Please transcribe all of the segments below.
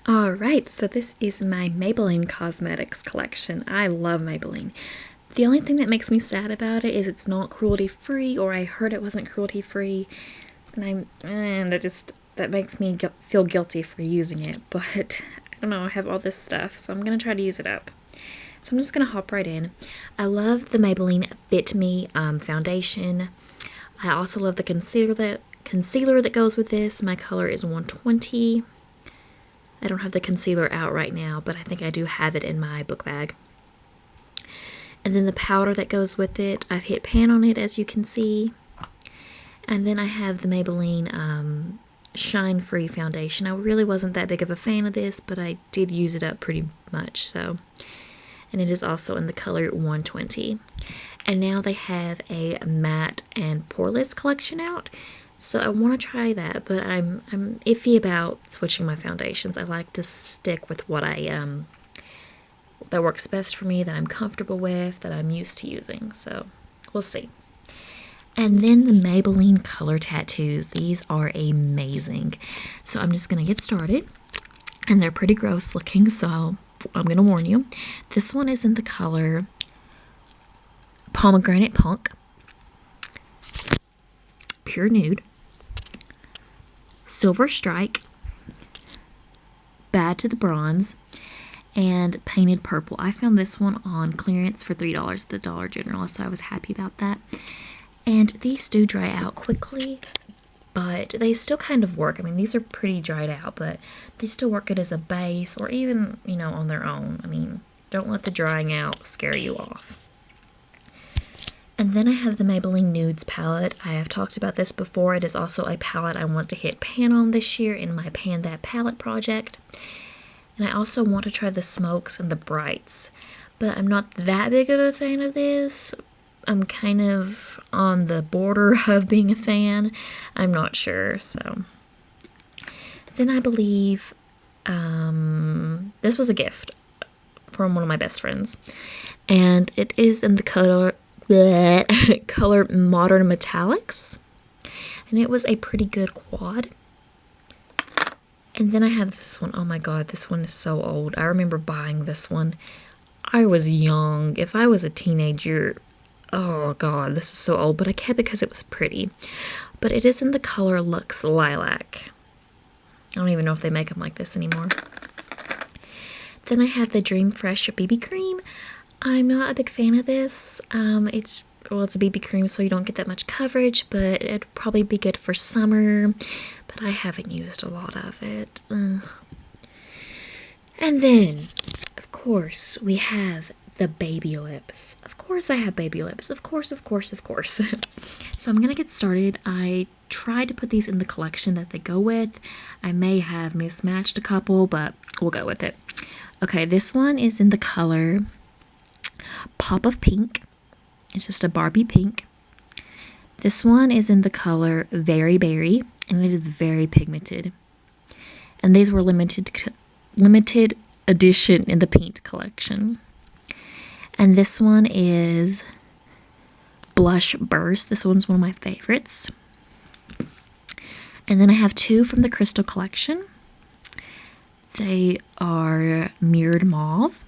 Alright, so this is my Maybelline Cosmetics collection. I love Maybelline. The only thing that makes me sad about it is it's not cruelty-free, or I heard it wasn't cruelty-free, and that makes me feel guilty for using it, but I don't know, I have all this stuff, so I'm gonna try to use it up. So I'm just gonna hop right in. I love the Maybelline Fit Me foundation. I also love the concealer that goes with this. My color is 120. I don't have the concealer out right now, but I think I do have it in my book bag. And then the powder that goes with it, I've hit pan on it, as you can see. And then I have the Maybelline Shine Free foundation. I really wasn't that big of a fan of this, but I did use it up pretty much, so. And it is also in the color 120. And now they have a matte and poreless collection out. So I want to try that, but I'm iffy about switching my foundations. I like to stick with what that works best for me, that I'm comfortable with, that I'm used to using. So we'll see. And then the Maybelline Color Tattoos. These are amazing. So I'm just going to get started. And they're pretty gross looking, so I'm going to warn you. This one is in the color Pomegranate Punk, Pure Nude, Silver Strike, Bad to the Bronze, and Painted Purple. I found this one on clearance for $3 at the Dollar General, so I was happy about that. And these do dry out quickly, but they still kind of work. I mean, these are pretty dried out, but they still work good as a base, or even, on their own. I mean, don't let the drying out scare you off. And then I have the Maybelline Nudes palette. I have talked about this before. It is also a palette I want to hit pan on this year in my Pan That Palette project. And I also want to try the smokes and the brights. But I'm not that big of a fan of this. I'm kind of on the border of being a fan. I'm not sure, so. Then I believe this was a gift from one of my best friends. And it is in the color Modern Metallics, and it was a pretty good quad. And then I have this one. Oh my god, this one is so old. I remember buying this one. I was young. If I was a teenager, oh god, this is so old, but I kept it because it was pretty. But it is in the color Luxe Lilac. I don't even know if they make them like this anymore. Then I have the Dream Fresh BB Cream. I'm not a big fan of this. It's a BB cream, so you don't get that much coverage, but it'd probably be good for summer, but I haven't used a lot of it. And then, of course, we have the baby lips. Of course I have baby lips. Of course. So I'm going to get started. I tried to put these in the collection that they go with. I may have mismatched a couple, but we'll go with it. Okay, this one is in the color Pop of Pink. It's just a Barbie pink. This one is in the color Very Berry, and it is very pigmented. And these were limited edition in the Paint collection. And this one is Blush Burst. This one's one of my favorites. And then I have two from the Crystal collection. They are Mirrored Mauve.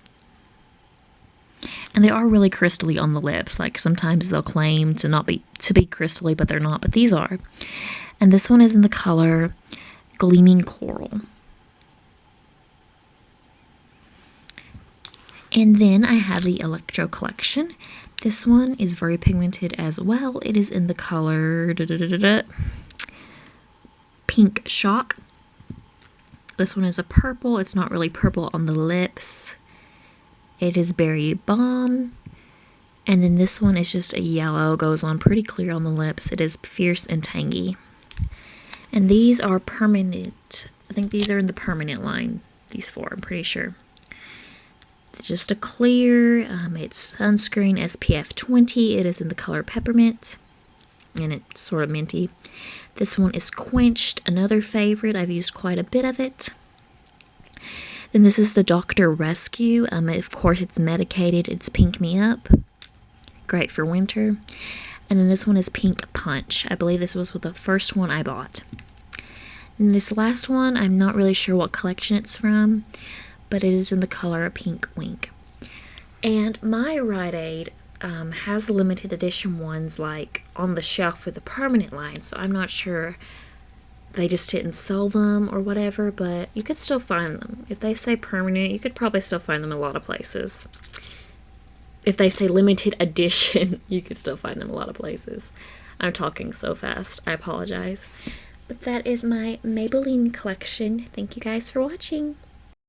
And they are really crystally on the lips. Like, sometimes they'll claim to be crystally, but they're not. But these are. And this one is in the color Gleaming Coral. And then I have the Electro collection. This one is very pigmented as well. It is in the color Pink Shock. This one is a purple. It's not really purple on the lips. It is Berry Bomb. And then this one is just a yellow. Goes on pretty clear on the lips. It is Fierce and Tangy. And these are permanent. I think these are in the permanent line. These four, I'm pretty sure. It's just a clear. It's sunscreen SPF 20. It is in the color Peppermint. And it's sort of minty. This one is Quenched. Another favorite. I've used quite a bit of it. Then this is the Dr. Rescue. Of course, it's medicated. It's Pink Me Up. Great for winter. And then this one is Pink Punch. I believe this was the first one I bought. And this last one, I'm not really sure what collection it's from, but it is in the color Pink Wink. And my Rite Aid has limited edition ones like on the shelf with the permanent line, so I'm not sure they just didn't sell them or whatever, but you could still find them. If they say permanent, you could probably still find them in a lot of places. If they say limited edition, you could still find them a lot of places. I'm talking so fast, I apologize. But that is my Maybelline collection. Thank you guys for watching.